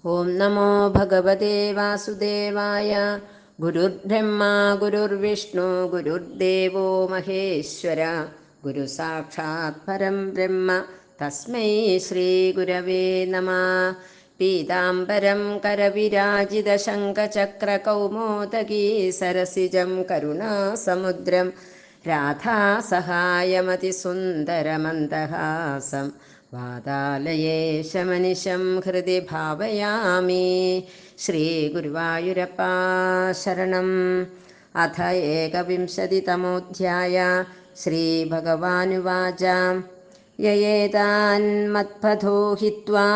ഓം നമോ ഭഗവതേ വാസുദേവായ. ഗുരുർബ്രഹ്മാ ഗുരുർവിഷ്ണു ഗുരുർദേവോ മഹേശ്വര. ഗുരു സാക്ഷാത് പരം ബ്രഹ്മ തസ്മൈ ശ്രീ ഗുരവേ നമഃ. പീതാംബരം കരവിരാജിത ശംഖചക്രകൗമോദഗീ സരസിജം കരുണാസമുദ്രം രാധാസഹായമതിസുന്ദരമന്ദഹാസം വാതാലയേശമനിശം ഹൃദി ഭാവയാമി. ശ്രീഗുരുവായൂരപ്പാ ശരണം. അഥ ഏകവിംശതിതമോऽധ്യായ. ശ്രീഭഗവാനുവാച. യയേതാന്മത്പഥോ ഹിത്വാ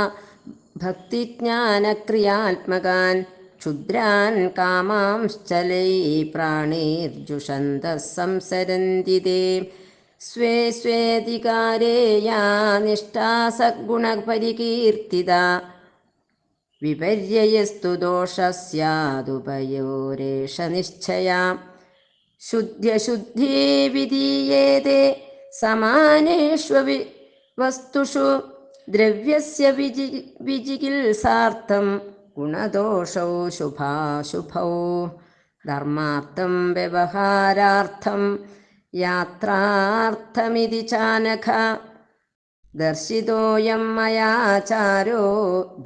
ഭക്തിജ്ഞാനക്രിയാത്മകാൻ ക്ഷുദ്രാൻ കാമാംശ്ചലൈഃ പ്രാണൈർജുഷന്തഃ സംസരന്തി തേ. സ്വേ സ്വേധികാരേ യാ നിഷ്ഠാ സദ്ഗുണപരികീർത്തിതാ വിപര്യയസ്തു ദോഷഃ സ്യാദുഭയോരേഷ നിശ്ചയാ. ശുദ്ധ്യശുദ്ധീ വിധീയേതേ സമാനേഷ്വപി വസ്തുഷു ദ്രവ്യസ്യ വിജിഗിത്സാർത്ഥം ഗുണദോഷൗ ശുഭാശുഭൗ. ധർമാർത്ഥം വ്യവഹാരാർത്ഥം യാത്രാർത്ഥമിതി ചാനഘ. ദർശിതോയം മയാചാരോ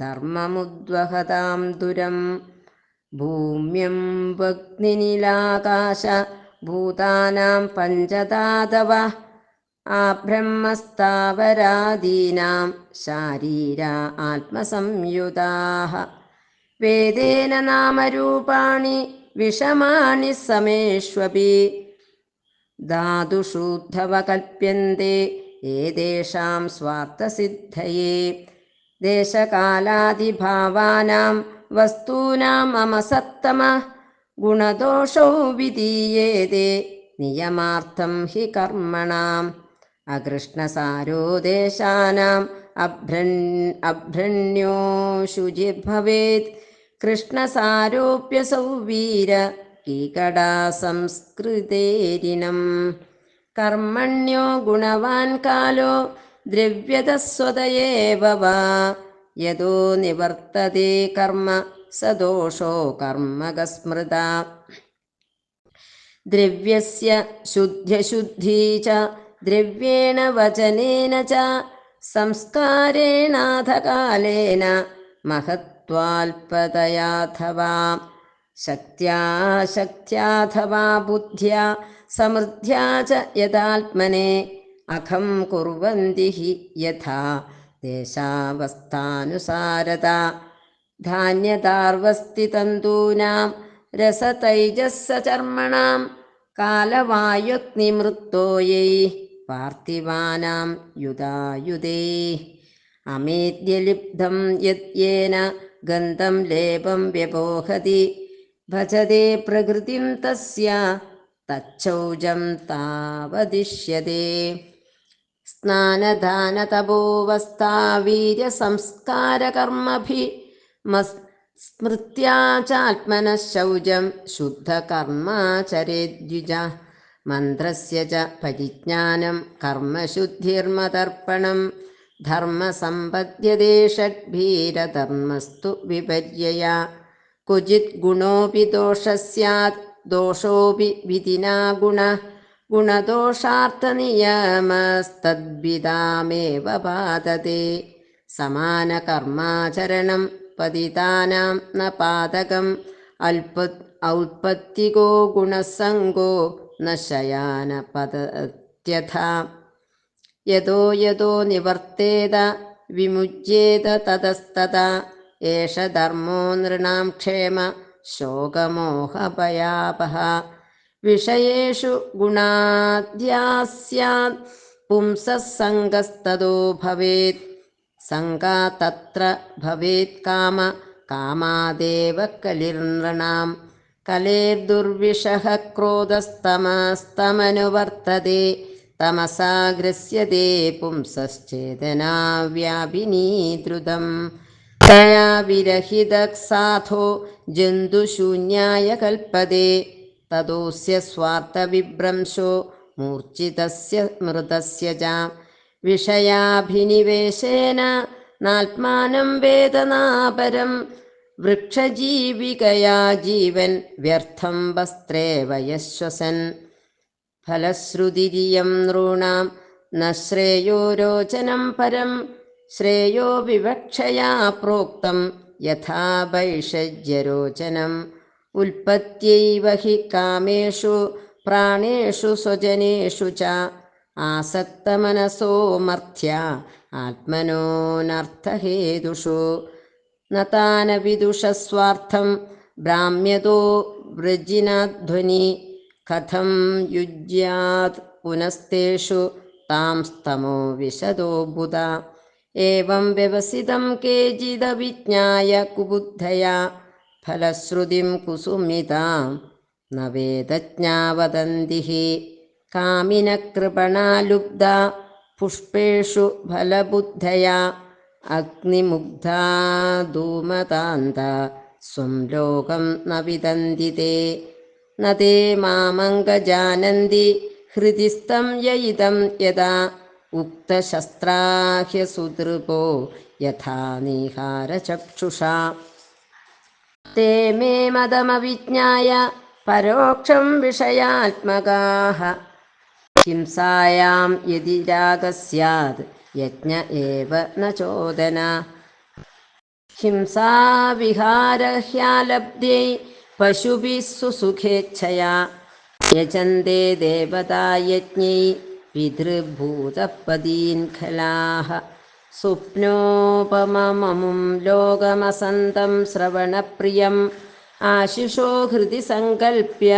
ധർമ്മമുദ്വഹതാം ദുരം. ഭൂമ്യം വഗ്നിനിലാകാശ ഭൂതാനാം പഞ്ചധാതവ ആബ്രഹ്മസ്ഥാവരാദീനാം ശാരീരാ ആത്മസംയുതാഃ. വേദേന നാമരൂപാണി വിഷമാണി സമേഷ്വപി ധാതുഷൂദ്ധവ കൽപ്യന്തെ ഏതേഷാം സ്വാർത്ഥസിദ്ധയേ. ദേശകാലാദിഭാവാനാം വസ്തൂനാം അമസത്തമ ഗുണദോഷൗ വിധീയേതേ നിയമാർത്ഥം ഹി കർമ്മണാം. അകൃഷ്ണസാരോ ദേശാനാം അഭ്രണ്യോ ശുചിർഭവേത്. കൃഷ്ണസാരോപ്യസൗ വീര കീകടാ സംസ്കൃതേരിണം. കർമ്മണ്യോ ഗുണവാൻ കാലോ ദ്രവ്യതസ്വതയേവ വാ. യതോ നിവർത്തതേ കർമ്മ സ ദോഷോ കർമ്മകസ്മൃതാ. ദ്രവ്യസ്യ ശുദ്ധ്യശുദ്ധീ ച ദ്രവ്യേണ വചനേന ച സംസ്കാരേണാഥ കാലേന മഹത്വാൽപതയാഥവാ ശക്ത്യാഥവാ ബുദ്ധ്യാ സമൃദ്ധ്യാ ച യഥാത്മനെ അഖം കുർവന്തി ഹി യഥാ ദേശാവസ്ഥാനുസാരതാ. ധാന്യതാർവസ്തിതന്തൂനാം രസതൈജസ്സചർമ്മണാം കാലവായുഗ്നിമൃത്തോയൈഃ പാർത്ഥിവാനാം യുധായുധേ. അമേദ്യലിബ്ധം യദ്യേന ഗന്ധം ലേപം വ്യപോഹതി ഭജതേ പ്രകൃതിം തസ്യ തച്ചൗജം താവദിഷ്യതേ. സ്നാനദാനതപോവസ്ഥാവീര്യസംസ്കാരകർമ്മഭിः സ്മൃത്യാ ചാത്മനഃ ശൗചം ശുദ്ധകർമാചരേദ്വിജ. മന്ത്രസ്യ ച പരിജ്ഞാനം കർമ്മശുദ്ധിർമതർപ്പണം. ധർമ്മസമ്പദ്യതേ ഷഡ്ഭീരധർമ്മസ്തു വിപര്യയാ. ക്വചിത് ഗുണോപി ദോഷഃ സ്യാത് ദോഷോപി വിധിനാ ഗുണഃ. ഗുണദോഷാർത്ഥനിയമസ്തദ്വിധാമേവ ബാധത്തെ. സമാനകർമാചരണം പതിതാനാം ന പാതകം. ഔത്പത്തികോ ഗുണസംഗോ ന ശയാനപതത്യഥാ. യതോ യതോ നിവർത്തേത വിമുച്യേത തതസ്തഥാ. ഏഷ ധർമ്മോ നൃണാം ക്ഷേമ ശോകമോഹഭയാപഹ. വിഷയേഷു ഗുണാദ്യാസ്യാത് പുംസഃ സംഗസ്തതോ ഭവേത്. സംഗാ തത്ര ഭവേത് കാമ കാമാദേവ കലിർനൃണാം. കലേർദുർവിഷഃ ക്രോധസ്തമസ്തമനുവർത്തതേ. തമസാ ഗ്രസ്യതേ പുംസശ്ചേതനാ വ്യാപിനീ ദ്രുതം. തയാ വിരഹിതഃ സാധോ ജന്തുശൂന്യായ കൽപ്പതേ. തതോസ്യ സ്വാർത്ഥവിഭ്രംശോ മൂർച്ഛിതസ്യ മൃതസ്യ ച. വിഷയാഭിനിവേശേന നാത്മാനം വേദനാപരം വൃക്ഷജീവികയാ ജീവൻ വ്യർത്ഥം വസ്ത്രേവ യശ്വസൻ ഫലശ്രുതിരിയം നൃണാം ന ശ്രേയോ രോചനം പരം ശ്രേയോ വിവക്ഷയാ പ്രോക്തം യഥാ ഭൈഷജ്യരോചനം ഉൽപത്യൈവ ഹി കാമേഷു പ്രാണേഷു സ്വജനേഷു ച ആസക്തമനസോ മർത്യ ആത്മനോനർത്ഥഹേതുഷു നതാന വിദുഷസ്വാർത്ഥം ബ്രാഹ്മ്യതോ വൃജിനാധ്വനി കഥം യുജ്യാത് പുനസ്തേഷു താം സ്തമോ വിശദോ ബുധ ഏവം വ്യവസിതം കേചിദവിജ്ഞായ കുബുദ്ധയാ ഫലശ്രുതിം കുസുമിതാം ന വേദജ്ഞാ വദന്തി ഹി കാമിനകൃപണാ ലുബ്ധാ പുഷ്പേഷു ഫലബുദ്ധയാ അഗ്നിമുഗ്ധാ ധൂമതാന്ത സ്വം ലോകം ന വിദന്തി തേ ന തേ മാമംഗജാനന്തി ഹൃദിസ്ഥം യയിദം യഥാ ഉക്തശസ്ത്രാഹ്യസുദൃപോ യഥാ നീഹാരചക്ഷുഷാ തേ മേ മദമവിജ്ഞായ പരോക്ഷം വിഷയാത്മകാഃ ഹിംസായാം യദി രാഗഃ സ്യാദ് യജ്ഞ ഏവ ന ചോദന ഹിംസാവിഹാരഹ്യാലബ്ധ്യൈ പശുഭിः സുസുഖേച്ഛയാ യജന്തെ ദേവതാ യജ്ഞൈ പിതൃഭൂതപദീൻ ഖലാഃ സ്വപ്നോപമമും ലോകമസന്തം ശ്രവണപ്രിയം ആശിഷോ ഹൃദി സങ്കൽപ്യ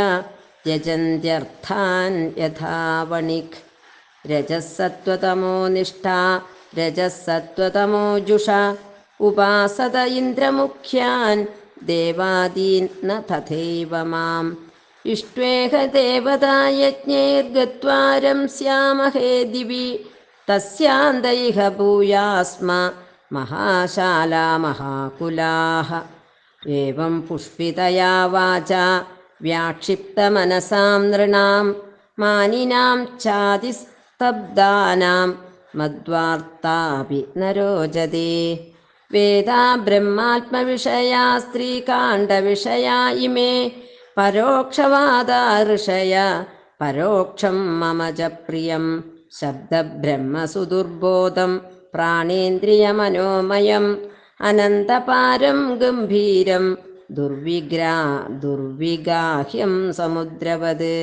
യജന്ത്യർത്ഥാൻ യഥാ വണിക് രജസത്വതമോ നിഷ്ഠാ രജസത്വതമോ ജുഷ ഉപാസത ഇന്ദ്രമുഖ്യാൻ ദേവാദീൻ ന തഥൈവ മാം ഇഷ്ട്വേഹ ദേവതാ യജ്ഞൈർഗത്വാരം സ്യാമഹേ ദിവി തസ്യാന്തൈഹ ഭൂയാസ്മ മഹാശാലാ മഹാകുലാഃ ഏവം പുഷ്പിതയാ വാചാ വ്യാക്ഷിപ്തമനസാം നൃണാം മാനിനാം ഛാതിസ്തബ്ധാനാം മദ്വാർത്താപി ന രോചതേ വേദാ ബ്രഹ്മാത്മവിഷയാ സ്ത്രീകാണ്ഡവിഷയാ ഇമേ പരോക്ഷവാദാ ഋഷയ പരോക്ഷം മമ ച പ്രിയം ശബ്ദബ്രഹ്മസുദുർബോധം പ്രാണേന്ദ്രിയമനോമയം അനന്തപാരം ഗംഭീരം ദുർവിഗാഹ്യം സമുദ്രവത്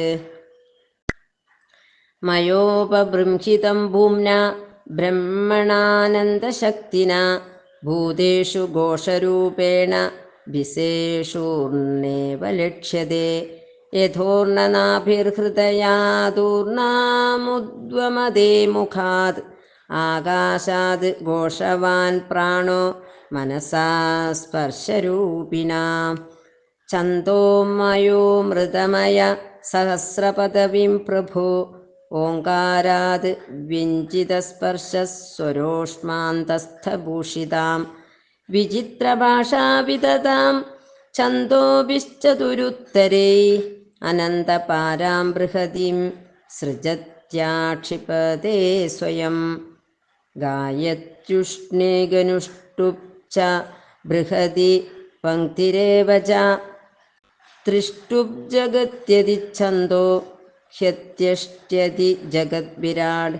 മയോപബൃംഹിതം ഭൂമ്നാ ബ്രഹ്മണാനന്ദശക്തിനാ ഭൂതേഷു ഘോഷരൂപേണ വിശേഷൂർണേവ ലക്ഷ്യത്തെ യഥോർണനാഭിർഹൃദയാദൂർണാമുദ്വമദേ മുഖാത് ആകാശാത് ഘോഷവാൻ പ്രാണോ മനസാ സ്പർശരൂപിണാ ഛന്ദോമയോ മൃതമയ സഹസ്രപദവിം പ്രഭോ ഓങ്കാരാത് വ്യഞ്ജിതസ്പർശസ്വരോഷ്മാന്തസ്ഥഭൂഷിതാം വിചിത്രഭാഷാവിദതാം ഛന്ദോഭിശ്ചതുരുത്തരൈ അനന്തപാരാം ബൃഹതിം സൃജത്യാക്ഷിപതേ സ്വയം ഗായത്യുഷ്ണേഗനുഷ്ടുപ്ച ബൃഹതി പങ്ക്തിരേവ ച ത്രിഷ്ടുബ്ജഗത്യതി ഛന്ദോ ഹ്യത്യഷ്ട്യതി ജഗദ്വിരാട്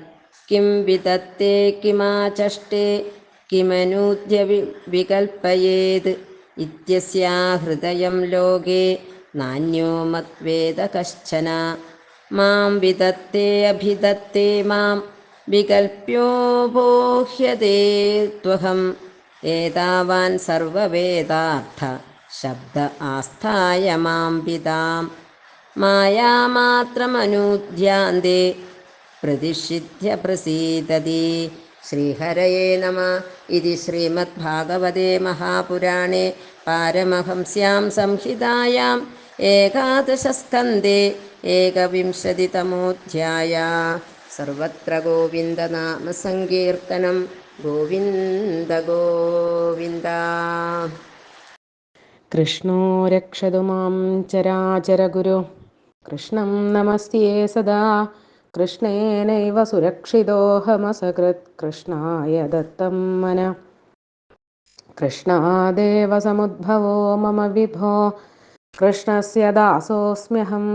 കിം വിദത്തേ കിമാചഷ്ടേ കിമനൂദ്യ വികൽപ്പയേത് ഇത്യസ്യാ ഹൃദയം ലോകേ നാന്യോ മദ്വേദ കശ്ചന മാം വിദത്തേ അഭിദത്തേ മാം വികൽപ്യോപോഹ്യതേ ത്വഹം ഏതാവാൻ സർവവേദാർത്ഥ ശബ്ദ ആസ്ഥായ മാം പിതാം മായാമാത്രമനൂധ്യാന്തേ പ്രതിഷിധ്യ പ്രസീദതി. ശ്രീഹരയേ നമ. ഇതി ശ്രീമദ്ഭാഗവതേ മഹാപുരാണേ പാരമഹംസ്യാം സംഹിതായാം ഏകാദശസ്കന്ധേ ഏകവിംശതിതമോധ്യായഃ. സർവത്ര ഗോവിന്ദനാമസങ്കീർത്തനം. ഗോവിന്ദ ഗോവിന്ദ. കൃഷ്ണോ രക്ഷതു മാം ചരാചരഗുരു. കൃഷ്ണം നമസ്യേ സദാ. കൃഷ്ണേനൈവ സുരക്ഷിതോഹമസകൃത്. കൃഷ്ണായ ദത്തം മന. കൃഷ്ണാദേവ സമുദ്ഭവോ മമ വിഭോ കൃഷ്ണസ്യ ദാസോസ്മ്യഹം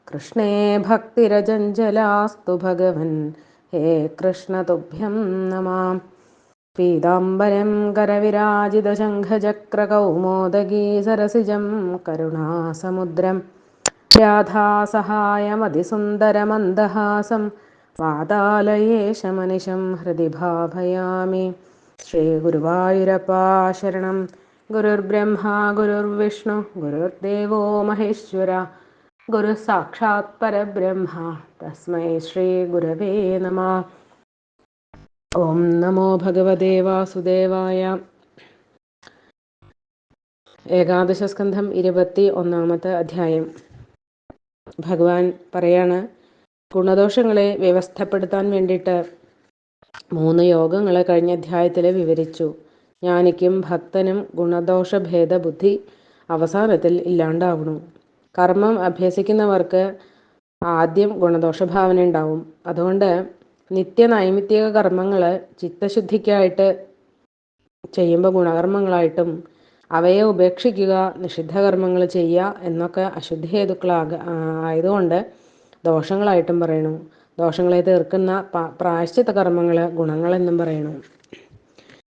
കൃഷ്ണേ ഭക്തിരജഞ്ജലാസ്തു ഭഗവൻ ഹേ കൃഷ്ണ തുഭ്യം നമാം പീതാംബരം കരവിരാജിതശംഖചക്രകൗമോദഗീ സരസിജം കരുണാസമുദ്രം രാധാസഹായമതിസുന്ദരമന്ദഹാസം വാതാലയേശമനിശം ഹൃദി ഭാവയാമി. ശ്രീഗുരുവായൂരപ്പാ ശരണം. ഗുരുർബ്രഹ്മ ഗുരുർവിഷ്ണു ഗുരുർദേവോ മഹേശ്വര ഗുരു സാക്ഷാത് പരബ്രഹ്മ തസ്മൈ ശ്രീ ഗുരവേ നമഃ. ഓം നമോ ഭഗവതേ വാസുദേവായ. ഏകാദശസ്കന്ധം 21 അധ്യായം. ഭഗവാൻ പറയാണ്, ഗുണദോഷങ്ങളെ വ്യവസ്ഥപ്പെടുത്താൻ വേണ്ടിയിട്ട് 3 യോഗങ്ങളെ കഴിഞ്ഞ അധ്യായത്തിൽ വിവരിച്ചു. ജ്ഞാനിക്കും ഭക്തനും ഗുണദോഷഭേദ ബുദ്ധി അവസാനത്തിൽ ഇല്ലാണ്ടാവണു. കർമ്മം അഭ്യസിക്കുന്നവർക്ക് ആദ്യം ഗുണദോഷഭാവന ഉണ്ടാവും. അതുകൊണ്ട് നിത്യനൈമിത്തിക കർമ്മങ്ങൾ ചിത്തശുദ്ധിക്കായിട്ട് ചെയ്യുമ്പോൾ ഗുണകർമ്മങ്ങളായിട്ടും അവയെ ഉപേക്ഷിക്കുക, നിഷിദ്ധകർമ്മങ്ങൾ ചെയ്യുക എന്നൊക്കെ അശുദ്ധ ആയതുകൊണ്ട് ദോഷങ്ങളായിട്ടും പറയണു. ദോഷങ്ങളെ തീർക്കുന്ന പ്രായശ്ചിത്ത കർമ്മങ്ങൾ ഗുണങ്ങളെന്നും പറയണു.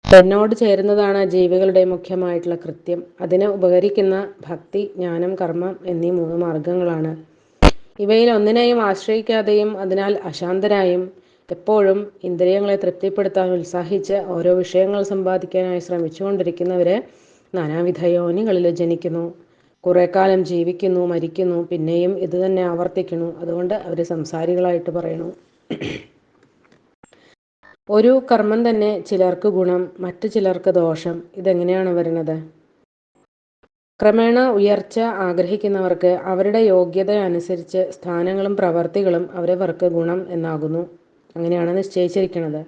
തന്നോട് ചേരുന്നതാണ് ജീവികളുടെ മുഖ്യമായിട്ടുള്ള കൃത്യം. അതിന് ഉപകരിക്കുന്ന ഭക്തി, ജ്ഞാനം, കർമ്മം എന്നീ 3 മാർഗങ്ങളാണ്. ഇവയിൽ ഒന്നിനെയും ആശ്രയിക്കാതെയും അതിനാൽ അശാന്തരായും എപ്പോഴും ഇന്ദ്രിയങ്ങളെ തൃപ്തിപ്പെടുത്താൻ ഉത്സാഹിച്ച് ഓരോ വിഷയങ്ങൾ സമ്പാദിക്കാനായി ശ്രമിച്ചുകൊണ്ടിരിക്കുന്നവര് നാനാവിധ യോനികളിൽ ജനിക്കുന്നു. കുറെ കാലം ജീവിക്കുന്നു, മരിക്കുന്നു, പിന്നെയും ഇത് തന്നെ ആവർത്തിക്കുന്നു. അതുകൊണ്ട് അവർ സംസാരികളായിട്ട് പറയണു. ഒരു കർമ്മം തന്നെ ചിലർക്ക് ഗുണം, മറ്റു ചിലർക്ക് ദോഷം. ഇതെങ്ങനെയാണ് വരുന്നത്? ക്രമേണ ഉയർച്ച ആഗ്രഹിക്കുന്നവർക്ക് അവരുടെ യോഗ്യത അനുസരിച്ച് സ്ഥാനങ്ങളും പ്രവർത്തികളും അവരവർക്ക് ഗുണം എന്നാകുന്നു. അങ്ങനെയാണ് നിശ്ചയിച്ചിരിക്കുന്നത്.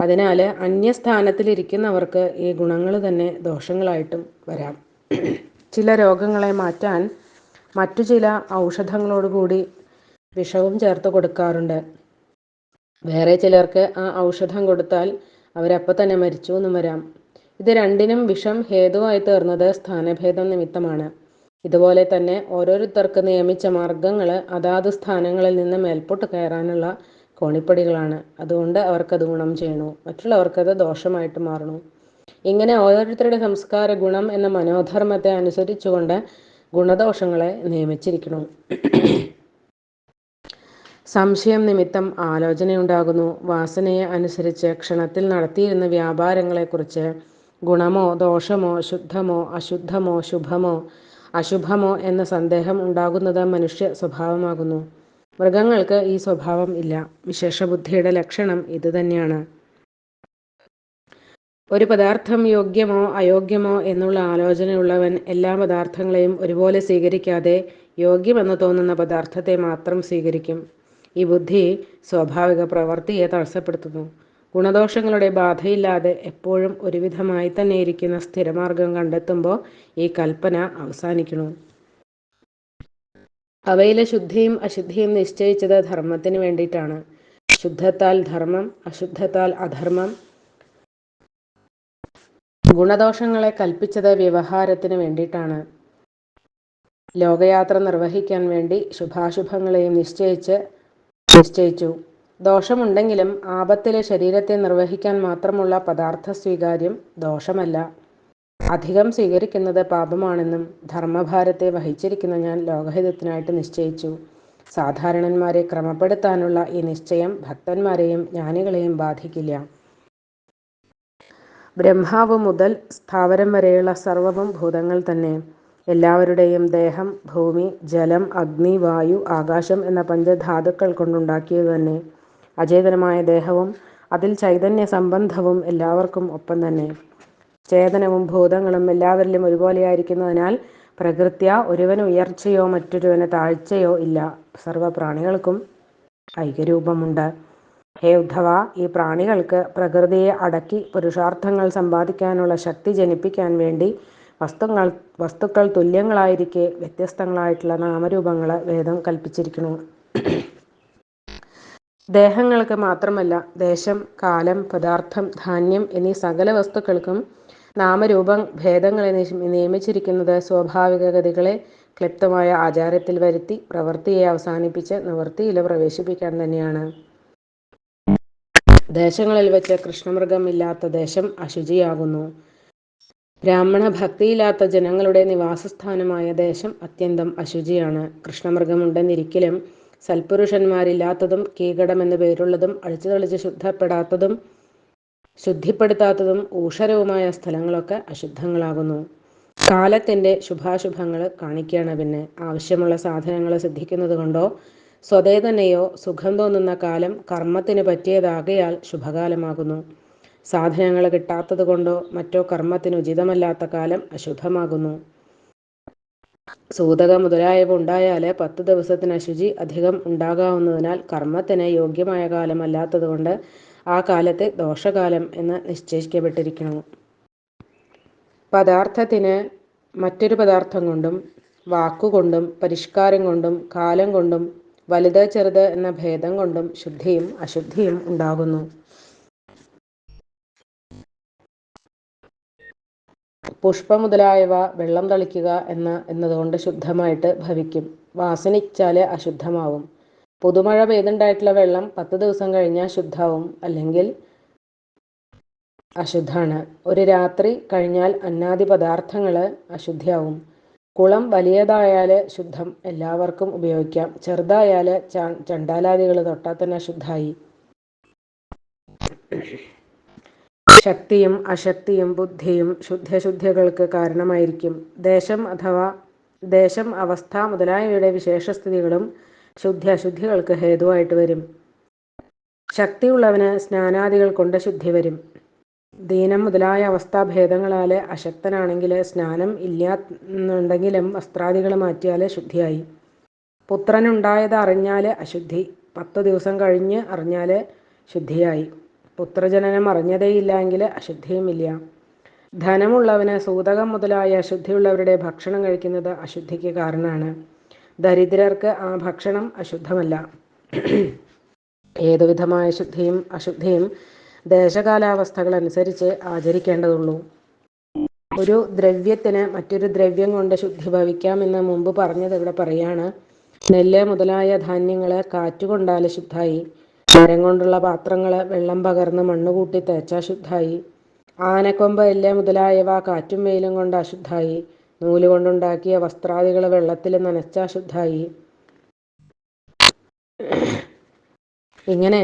അതിനാൽ അന്യസ്ഥാനത്തിലിരിക്കുന്നവർക്ക് ഈ ഗുണങ്ങൾ തന്നെ ദോഷങ്ങളായിട്ടും വരാം. ചില രോഗങ്ങളെ മാറ്റാൻ മറ്റു ചില ഔഷധങ്ങളോടുകൂടി വിഷവും ചേർത്ത് കൊടുക്കാറുണ്ട്. വേറെ ചിലർക്ക് ആ ഔഷധം കൊടുത്താൽ അവരപ്പം തന്നെ മരിച്ചു എന്നും വരാം. ഇത് രണ്ടിനും വിഷം ഹേതുവായി തീർന്നത് സ്ഥാനഭേദം നിമിത്തമാണ്. ഇതുപോലെ തന്നെ ഓരോരുത്തർക്ക് നിയമിച്ച മാർഗങ്ങൾ അതാത് സ്ഥാനങ്ങളിൽ നിന്ന് മേൽപോട്ട് കയറാനുള്ള കോണിപ്പടികളാണ്. അതുകൊണ്ട് അവർക്കത് ഗുണം ചെയ്യണു, മറ്റുള്ളവർക്കത് ദോഷമായിട്ട് മാറണു. ഇങ്ങനെ ഓരോരുത്തരുടെ സംസ്കാര ഗുണം എന്ന മനോധർമ്മത്തെ അനുസരിച്ചുകൊണ്ട് ഗുണദോഷങ്ങളെ നിയമിച്ചിരിക്കുന്നു. സംശയം നിമിത്തം ആലോചനയുണ്ടാകുന്നു. വാസനയെ അനുസരിച്ച് ക്ഷണത്തിൽ നടത്തിയിരുന്ന വ്യാപാരങ്ങളെക്കുറിച്ച് ഗുണമോ ദോഷമോ ശുദ്ധമോ അശുദ്ധമോ ശുഭമോ അശുഭമോ എന്ന സന്ദേഹം ഉണ്ടാകുന്നത് മനുഷ്യ സ്വഭാവമാകുന്നു. മൃഗങ്ങൾക്ക് ഈ സ്വഭാവം ഇല്ല. വിശേഷബുദ്ധിയുടെ ലക്ഷണം ഇത് തന്നെയാണ്. ഒരു പദാർത്ഥം യോഗ്യമോ അയോഗ്യമോ എന്നുള്ള ആലോചനയുള്ളവൻ എല്ലാ പദാർത്ഥങ്ങളെയും ഒരുപോലെ സ്വീകരിക്കാതെ യോഗ്യമെന്ന് തോന്നുന്ന പദാർത്ഥത്തെ മാത്രം സ്വീകരിക്കും. ഈ ബുദ്ധി സ്വാഭാവിക പ്രവൃത്തിയെ തടസ്സപ്പെടുത്തുന്നു. ഗുണദോഷങ്ങളുടെ ബാധയില്ലാതെ എപ്പോഴും ഒരുവിധമായി തന്നെ ഇരിക്കുന്ന സ്ഥിരമാർഗം കണ്ടെത്തുമ്പോൾ ഈ കൽപ്പന അവസാനിക്കുന്നു. അവയിലെ ശുദ്ധിയും അശുദ്ധിയും നിശ്ചയിച്ചത് ധർമ്മത്തിന് വേണ്ടിയിട്ടാണ്. ശുദ്ധത്താൽ ധർമ്മം, അശുദ്ധത്താൽ അധർമ്മം. ഗുണദോഷങ്ങളെ കൽപ്പിച്ചത് വ്യവഹാരത്തിന് വേണ്ടിയിട്ടാണ്. ലോകയാത്ര നിർവഹിക്കാൻ വേണ്ടി ശുഭാശുഭങ്ങളെയും നിശ്ചയിച്ചു. ദോഷമുണ്ടെങ്കിലും ആപത്തിലെ ശരീരത്തെ നിർവഹിക്കാൻ മാത്രമുള്ള പദാർത്ഥ സ്വീകാര്യം ദോഷമല്ല. അധികം സ്വീകരിക്കുന്നത് പാപമാണെന്നും ധർമ്മഭാരത്തെ വഹിച്ചിരിക്കുന്ന ഞാൻ ലോകഹിതത്തിനായിട്ട് നിശ്ചയിച്ചു. സാധാരണന്മാരെ ക്രമപ്പെടുത്താനുള്ള ഈ നിശ്ചയം ഭക്തന്മാരെയും ജ്ഞാനികളെയും ബാധിക്കില്ല. ബ്രഹ്മാവ് മുതൽ സ്ഥാവരം വരെയുള്ള സർവവും ഭൂതങ്ങൾ തന്നെ. എല്ലാവരുടെയും ദേഹം ഭൂമി, ജലം, അഗ്നി, വായു, ആകാശം എന്ന പഞ്ചധാതുക്കൾ കൊണ്ടുണ്ടാക്കിയത് തന്നെ. അചേതനമായ ദേഹവും അതിൽ ചൈതന്യ സംബന്ധവും എല്ലാവർക്കും ഒപ്പം തന്നെ. ചേതനവും ഭൂതങ്ങളും എല്ലാവരിലും ഒരുപോലെയായിരിക്കുന്നതിനാൽ പ്രകൃത്യ ഒരുവന് ഉയർച്ചയോ മറ്റൊരുവന് താഴ്ചയോ ഇല്ല. സർവപ്രാണികൾക്കും ഐക്യരൂപമുണ്ട്. ഹേ ഉദ്ധവ, ഈ പ്രാണികൾക്ക് പ്രകൃതിയെ അടക്കി പുരുഷാർത്ഥങ്ങൾ സമ്പാദിക്കാനുള്ള ശക്തി ജനിപ്പിക്കാൻ വേണ്ടി വസ്തുക്കൾ തുല്യങ്ങളായിരിക്കെ വ്യത്യസ്തങ്ങളായിട്ടുള്ള നാമരൂപങ്ങൾ വേദം കൽപ്പിച്ചിരിക്കുന്നു. ദേഹങ്ങൾക്ക് മാത്രമല്ല, ദേശം, കാലം, പദാർത്ഥം, ധാന്യം എന്നീ സകല വസ്തുക്കൾക്കും നാമരൂപ ഭേദങ്ങളെ നിയമിച്ചിരിക്കുന്നത് സ്വാഭാവികഗതികളെ ക്ലിപ്തമായ ആചാരത്തിൽ വരുത്തി പ്രവൃത്തിയെ അവസാനിപ്പിച്ച് നിവൃത്തിയിൽ പ്രവേശിപ്പിക്കാൻ തന്നെയാണ്. ദേശങ്ങളിൽ വെച്ച് കൃഷ്ണമൃഗം ഇല്ലാത്ത ദേശം അശുചിയാകുന്നു. ബ്രാഹ്മണ ഭക്തിയില്ലാത്ത ജനങ്ങളുടെ നിവാസസ്ഥാനമായ ദേശം അത്യന്തം അശുചിയാണ്. കൃഷ്ണമൃഗമുണ്ടെന്നിരിക്കലും സൽപുരുഷന്മാരില്ലാത്തതും കീകടമെന്ന് പേരുള്ളതും അഴിച്ചുതെളിച്ച് ശുദ്ധിപ്പെടുത്താത്തതും ഊഷരവുമായ സ്ഥലങ്ങളൊക്കെ അശുദ്ധങ്ങളാകുന്നു. കാലത്തിൻ്റെ ശുഭാശുഭങ്ങൾ കാണിക്കുകയാണ്. പിന്നെ ആവശ്യമുള്ള സാധനങ്ങൾ സിദ്ധിക്കുന്നത് കൊണ്ടോ സ്വതേ തന്നെയോ സുഖം തോന്നുന്ന കാലം കർമ്മത്തിന് പറ്റിയതാകയാൽ ശുഭകാലമാകുന്നു. സാധനങ്ങൾ കിട്ടാത്തത് കൊണ്ടോ മറ്റോ കർമ്മത്തിന് ഉചിതമല്ലാത്ത കാലം അശുഭമാകുന്നു. സൂതക മുതലായവ ഉണ്ടായാൽ 10 ദിവസത്തിന് അശുചി അധികം ഉണ്ടാകാവുന്നതിനാൽ കർമ്മത്തിന് യോഗ്യമായ കാലമല്ലാത്തതുകൊണ്ട് ആ കാലത്തെ ദോഷകാലം എന്ന് നിശ്ചയിക്കപ്പെട്ടിരിക്കുന്നു. പദാർത്ഥത്തിന് മറ്റൊരു പദാർത്ഥം കൊണ്ടും വാക്കുകൊണ്ടും പരിഷ്കാരം കൊണ്ടും കാലം കൊണ്ടും വലുത് ചെറുത് എന്ന ഭേദം കൊണ്ടും ശുദ്ധിയും അശുദ്ധിയും ഉണ്ടാകുന്നു. പുഷ്പം മുതലായവ വെള്ളം തളിക്കുക എന്നതുകൊണ്ട് ശുദ്ധമായിട്ട് ഭവിക്കും. വാസനിച്ചാൽ അശുദ്ധമാവും. പുതുമഴ പെയ്തുണ്ടായിട്ടുള്ള വെള്ളം 10 ദിവസം കഴിഞ്ഞാൽ ശുദ്ധാവും, അല്ലെങ്കിൽ അശുദ്ധാണ്. ഒരു രാത്രി കഴിഞ്ഞാൽ അന്നാദി പദാർത്ഥങ്ങൾ അശുദ്ധിയാവും. കുളം വലിയതായാൽ ശുദ്ധം, എല്ലാവർക്കും ഉപയോഗിക്കാം. ചെറുതായാൽ ചണ്ടാലാദികൾ തൊട്ടാൽ തന്നെ അശുദ്ധായി. ശക്തിയും അശക്തിയും ബുദ്ധിയും ശുദ്ധാശുദ്ധികൾക്ക് കാരണമായിരിക്കും. ദേശം അവസ്ഥ മുതലായവയുടെ വിശേഷസ്ഥിതികളും ശുദ്ധാശുദ്ധികൾക്ക് ഹേതുവായിട്ട് വരും. ശക്തിയുള്ളവന് സ്നാനാദികൾ കൊണ്ട് ശുദ്ധി വരും. ദീനം മുതലായ അവസ്ഥാഭേദങ്ങളാൽ അശക്തനാണെങ്കിൽ സ്നാനം ഇല്ലാന്നുണ്ടെങ്കിലും വസ്ത്രാദികൾ മാറ്റിയാൽ ശുദ്ധിയായി. പുത്രനുണ്ടായത് അറിഞ്ഞാൽ അശുദ്ധി, 10 ദിവസം കഴിഞ്ഞ് അറിഞ്ഞാൽ ശുദ്ധിയായി. പുത്രജനനം അറിഞ്ഞതേയില്ലെങ്കിൽ അശുദ്ധിയുമില്ല. ധനമുള്ളവന് സൂതകം മുതലായ അശുദ്ധിയുള്ളവരുടെ ഭക്ഷണം കഴിക്കുന്നത് അശുദ്ധിക്ക് കാരണമാണ്. ദരിദ്രർക്ക് ആ ഭക്ഷണം അശുദ്ധമല്ല. ഏതുവിധമായ ശുദ്ധിയും അശുദ്ധിയും ദേശകാലാവസ്ഥകൾ അനുസരിച്ച് ആചരിക്കേണ്ടതുള്ളൂ. ഒരു ദ്രവ്യത്തിന് മറ്റൊരു ദ്രവ്യം കൊണ്ട് ശുദ്ധി ഭവിക്കാമെന്ന് മുമ്പ് പറഞ്ഞത് ഇവിടെ പറയാണ്. നെല്ല് മുതലായ ധാന്യങ്ങൾ കാറ്റുകൊണ്ടാൽ ശുദ്ധായി. മരം കൊണ്ടുള്ള പാത്രങ്ങൾ വെള്ളം പകർന്ന് മണ്ണുകൂട്ടി തേച്ചാൽ ശുദ്ധായി. ആനക്കൊമ്പ്, എല്ല് മുതലായവ കാറ്റും വെയിലും കൊണ്ട് അശുദ്ധായി. നൂല് കൊണ്ടുണ്ടാക്കിയ വസ്ത്രാദികൾ വെള്ളത്തിൽ നനച്ചാൽ ശുദ്ധായി. ഇങ്ങനെ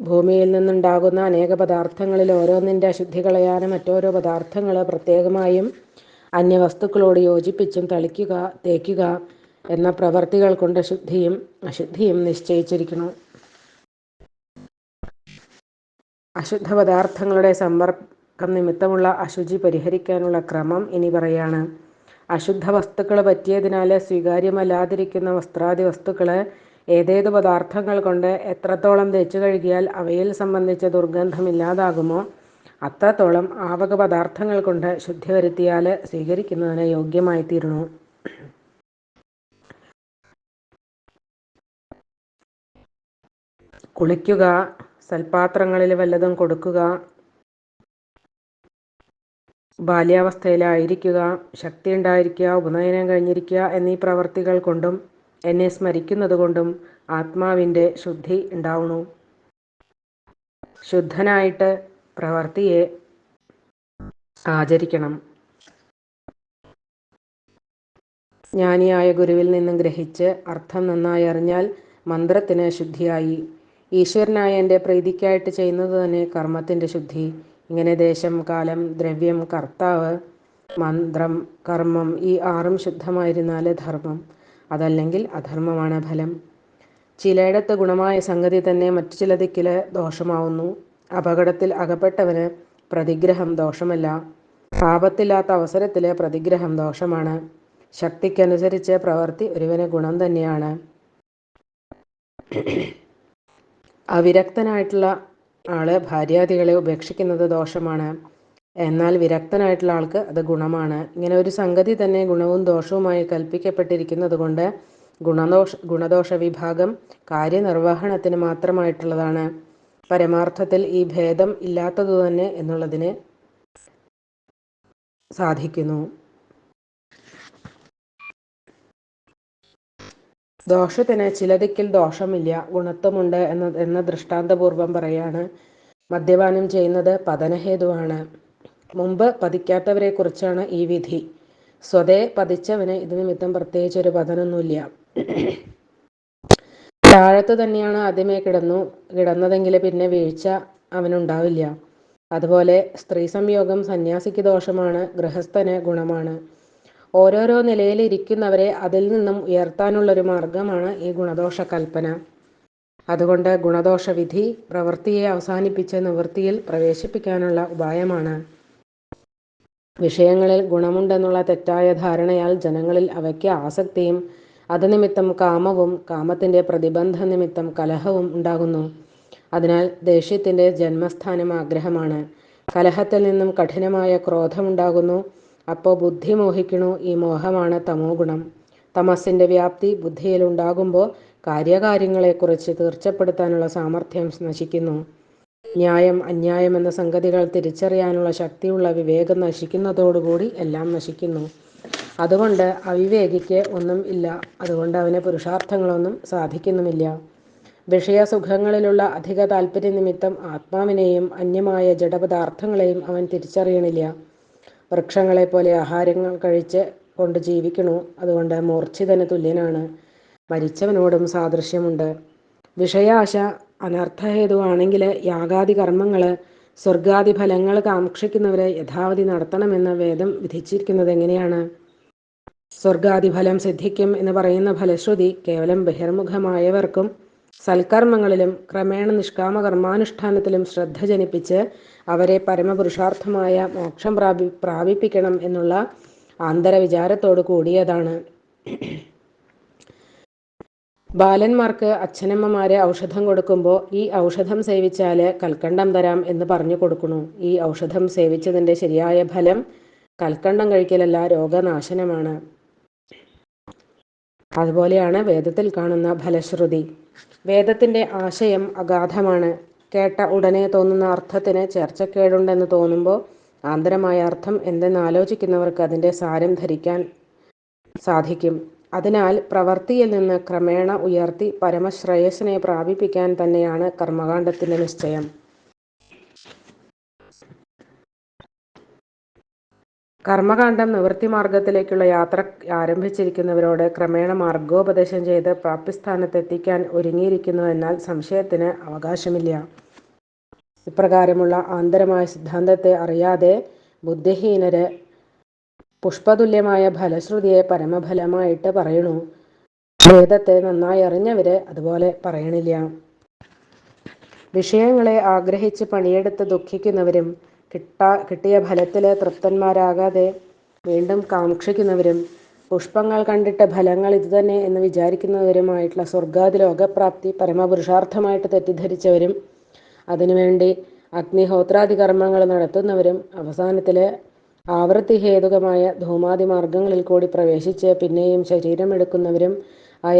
ഭൂമിയിൽ നിന്നുണ്ടാകുന്ന അനേക പദാർത്ഥങ്ങളിൽ ഓരോന്നിൻ്റെ അശുദ്ധി കളയാൻ മറ്റോരോ പദാർത്ഥങ്ങൾ പ്രത്യേകമായും അന്യവസ്തുക്കളോട് യോജിപ്പിച്ചും തേക്കുക എന്ന പ്രവർത്തികൾ കൊണ്ട് ശുദ്ധിയും അശുദ്ധിയും നിശ്ചയിച്ചിരിക്കുന്നു. അശുദ്ധ പദാർത്ഥങ്ങളുടെ സമ്പർക്കം നിമിത്തമുള്ള അശുചി പരിഹരിക്കാനുള്ള ക്രമം ഇനി പറയാണ്. അശുദ്ധ വസ്തുക്കൾ പറ്റിയതിനാൽ സ്വീകാര്യമല്ലാതിരിക്കുന്ന വസ്ത്രാദി വസ്തുക്കൾ ഏതേതു പദാർത്ഥങ്ങൾ കൊണ്ട് എത്രത്തോളം തേച്ചു കഴുകിയാൽ അവയിൽ സംബന്ധിച്ച ദുർഗന്ധമില്ലാതാകുമോ അത്രത്തോളം ആവക പദാർത്ഥങ്ങൾ കൊണ്ട് ശുദ്ധി വരുത്തിയാൽ സ്വീകരിക്കുന്നതിന് യോഗ്യമായിത്തീരുന്നു. കുളിക്കുക, സൽപാത്രങ്ങളിൽ വല്ലതും കൊടുക്കുക, ബാല്യാവസ്ഥയിലായിരിക്കുക, ശക്തി ഉണ്ടായിരിക്കുക, ഉപനയനം കഴിഞ്ഞിരിക്കുക എന്നീ പ്രവർത്തികൾ കൊണ്ടും എന്നെ സ്മരിക്കുന്നത് കൊണ്ടും ആത്മാവിൻ്റെ ശുദ്ധി ഉണ്ടാവുന്നു. ശുദ്ധനായിട്ട് പ്രവൃത്തിയെ ആചരിക്കണം. ജ്ഞാനിയായ ഗുരുവിൽ നിന്നും ഗ്രഹിച്ച് അർത്ഥം നന്നായി അറിഞ്ഞാൽ മന്ത്രത്തിന് ശുദ്ധിയായി. ഈശ്വരനായ എൻ്റെ പ്രീതിക്കായിട്ട് ചെയ്യുന്നത് തന്നെ കർമ്മത്തിൻ്റെ ശുദ്ധി. ഇങ്ങനെ ദേശം, കാലം, ദ്രവ്യം, കർത്താവ്, മന്ത്രം, കർമ്മം ഈ 6ഉം ശുദ്ധമായിരുന്നാൽ ധർമ്മം, അതല്ലെങ്കിൽ അധർമ്മമാണ് ഫലം. ചിലയിടത്ത് ഗുണമായ സംഗതി തന്നെ മറ്റു ചില ദിക്കിൽ ദോഷമാവുന്നു. അപകടത്തിൽ അകപ്പെട്ടവന് പ്രതിഗ്രഹം ദോഷമല്ല. പാപത്തില്ലാത്ത അവസരത്തിൽ പ്രതിഗ്രഹം ദോഷമാണ്. ശക്തിക്കനുസരിച്ച് പ്രവൃത്തി ഒരുവന് ഗുണം തന്നെയാണ്. അവിരക്തനായിട്ടുള്ള ആള് ഭാര്യാദികളെ ഉപേക്ഷിക്കുന്നത് ദോഷമാണ്. എന്നാൽ വിരക്തനായിട്ടുള്ള ആൾക്ക് അത് ഗുണമാണ്. ഇങ്ങനെ ഒരു സംഗതി തന്നെ ഗുണവും ദോഷവുമായി കൽപ്പിക്കപ്പെട്ടിരിക്കുന്നത് കൊണ്ട് ഗുണദോഷ വിഭാഗം കാര്യനിർവഹണത്തിന് മാത്രമായിട്ടുള്ളതാണ്. പരമാർത്ഥത്തിൽ ഈ ഭേദം ഇല്ലാത്തതു തന്നെ എന്നുള്ളതിന് സാധിക്കുന്നു. ദോഷത്തിന് ചിലതിക്കിൽ ദോഷമില്ല, ഗുണത്വമുണ്ട് എന്ന ദൃഷ്ടാന്തപൂർവം പറയാണ്. മദ്യപാനം ചെയ്യുന്നത് പതനഹേതുവാണ്. മുമ്പ് പതിക്കാത്തവരെ കുറിച്ചാണ് ഈ വിധി. സ്വതേ പതിച്ചവന് ഇത് നിമിത്തം പ്രത്യേകിച്ചൊരു പതനൊന്നുമില്ല. താഴത്തു തന്നെയാണ് ആദ്യമേ കിടന്നതെങ്കിൽ പിന്നെ വീഴ്ച അവനുണ്ടാവില്ല. അതുപോലെ സ്ത്രീ സംയോഗം സന്യാസിക്ക് ദോഷമാണ്, ഗൃഹസ്ഥന് ഗുണമാണ്. ഓരോരോ നിലയിൽ ഇരിക്കുന്നവരെ അതിൽ നിന്നും ഉയർത്താനുള്ളൊരു മാർഗമാണ് ഈ ഗുണദോഷ കൽപ്പന. അതുകൊണ്ട് ഗുണദോഷ വിധി പ്രവൃത്തിയെ അവസാനിപ്പിച്ച് നിവൃത്തിയിൽ പ്രവേശിപ്പിക്കാനുള്ള ഉപായമാണ്. വിഷയങ്ങളിൽ ഗുണമുണ്ടെന്നുള്ള തെറ്റായ ധാരണയാൽ ജനങ്ങളിൽ അവയ്ക്ക് ആസക്തിയും അത് നിമിത്തം കാമവും കാമത്തിൻ്റെ പ്രതിബന്ധ നിമിത്തം കലഹവും ഉണ്ടാകുന്നു. അതിനാൽ ദേഷ്യത്തിൻ്റെ ജന്മസ്ഥാനം ആഗ്രഹമാണ്. കലഹത്തിൽ നിന്നും കഠിനമായ ക്രോധമുണ്ടാകുന്നു. അപ്പോൾ ബുദ്ധി മോഹിക്കണു. ഈ മോഹമാണ് തമോ ഗുണം. തമസിൻ്റെ വ്യാപ്തി ബുദ്ധിയിലുണ്ടാകുമ്പോൾ കാര്യകാര്യങ്ങളെക്കുറിച്ച് തീർച്ചപ്പെടുത്താനുള്ള സാമർഥ്യം നശിക്കുന്നു. ന്യായം അന്യായം എന്ന സംഗതികൾ തിരിച്ചറിയാനുള്ള ശക്തിയുള്ള വിവേകം നശിക്കുന്നതോടുകൂടി എല്ലാം നശിക്കുന്നു. അതുകൊണ്ട് അവിവേകിക്ക് ഒന്നും ഇല്ല. അതുകൊണ്ട് അവന് പുരുഷാർത്ഥങ്ങളൊന്നും സാധിക്കുന്നുമില്ല. വിഷയസുഖങ്ങളിലുള്ള അധിക താല്പര്യ നിമിത്തം ആത്മാവിനെയും അന്യമായ ജഡപദാർത്ഥങ്ങളെയും അവൻ തിരിച്ചറിയണില്ല. വൃക്ഷങ്ങളെപ്പോലെ ആഹാരങ്ങൾ കഴിച്ച് കൊണ്ട് ജീവിക്കണു. അതുകൊണ്ട് മൂർച്ഛിതന് തുല്യനാണ്. മരിച്ചവനോടും സാദൃശ്യമുണ്ട്. വിഷയാശ അനർത്ഥഹേതുവാണെങ്കിൽ യാഗാദി കർമ്മങ്ങൾ സ്വർഗാദി ഫലങ്ങൾ കാക്ഷിക്കുന്നവരെ യഥാവധി നടത്തണമെന്ന് വേദം വിധിച്ചിരിക്കുന്നത് എങ്ങനെയാണ്? സ്വർഗാദി ഫലം സിദ്ധിക്കും എന്ന് പറയുന്ന ഫലശ്രുതി കേവലം ബഹിർമുഖമായവർക്കും സൽക്കർമ്മങ്ങളിലും ക്രമേണ നിഷ്കാമ കർമാനുഷ്ഠാനത്തിലും ശ്രദ്ധ ജനിപ്പിച്ച് അവരെ പരമപുരുഷാർത്ഥമായ മോക്ഷം പ്രാപിപ്പിക്കണം എന്നുള്ള ആന്തരവിചാരത്തോടു കൂടിയതാണ്. ബാലന്മാർക്ക് അച്ഛനമ്മമാരെ ഔഷധം കൊടുക്കുമ്പോൾ ഈ ഔഷധം സേവിച്ചാൽ കൽക്കണ്ടം തരാം എന്ന് പറഞ്ഞു കൊടുക്കണു. ഈ ഔഷധം സേവിച്ചതിൻ്റെ ശരിയായ ഫലം കൽക്കണ്ടം കഴിക്കലല്ല, രോഗനാശനമാണ്. അതുപോലെയാണ് വേദത്തിൽ കാണുന്ന ഫലശ്രുതി. വേദത്തിൻ്റെ ആശയം അഗാധമാണ്. കേട്ട ഉടനെ തോന്നുന്ന അർത്ഥത്തിന് ചേർച്ചക്കേടുണ്ടെന്ന് തോന്നുമ്പോൾ ആന്തരമായ അർത്ഥം എന്തെന്ന് ആലോചിക്കുന്നവർക്ക് അതിൻ്റെ സാരം ധരിക്കാൻ സാധിക്കും. അതിനാൽ പ്രവൃത്തിയിൽ നിന്ന് ക്രമേണ ഉയർത്തി പരമശ്രേയസ്സിനെ പ്രാപിപ്പിക്കാൻ തന്നെയാണ് കർമ്മകാണ്ഡത്തിൻ്റെ നിശ്ചയം. കർമ്മകാണ്ഡം നിവൃത്തി മാർഗത്തിലേക്കുള്ള യാത്ര ആരംഭിച്ചിരിക്കുന്നവരോട് ക്രമേണ മാർഗോപദേശം ചെയ്ത് പ്രാപ്തിസ്ഥാനത്തെത്തിക്കാൻ ഒരുങ്ങിയിരിക്കുന്നു എന്നാൽ സംശയത്തിന് അവകാശമില്ല. ഇപ്രകാരമുള്ള ആന്തരമായ സിദ്ധാന്തത്തെ അറിയാതെ ബുദ്ധിഹീനര് പുഷ്പതുല്യമായ ഫലശ്രുതിയെ പരമഫലമായിട്ട് പറയണു. വേദത്തെ നന്നായി അറിഞ്ഞവര് അതുപോലെ പറയണില്ല. വിഷയങ്ങളെ ആഗ്രഹിച്ച് പണിയെടുത്ത് ദുഃഖിക്കുന്നവരും കിട്ടിയ ഫലത്തിൽ തൃപ്തന്മാരാകാതെ വീണ്ടും കാക്ഷിക്കുന്നവരും പുഷ്പങ്ങൾ കണ്ടിട്ട് ഫലങ്ങൾ ഇതുതന്നെ എന്ന് വിചാരിക്കുന്നവരുമായിട്ടുള്ള സ്വർഗാദി ലോകപ്രാപ്തി പരമപുരുഷാർത്ഥമായിട്ട് തെറ്റിദ്ധരിച്ചവരും അതിനുവേണ്ടി അഗ്നിഹോത്രാദി കർമ്മങ്ങൾ നടത്തുന്നവരും അവസാനത്തിൽ ആവൃത്തി ഹേതുകമായ ധൂമാദി മാർഗങ്ങളിൽ കൂടി പ്രവേശിച്ച് പിന്നെയും ശരീരമെടുക്കുന്നവരും ആയ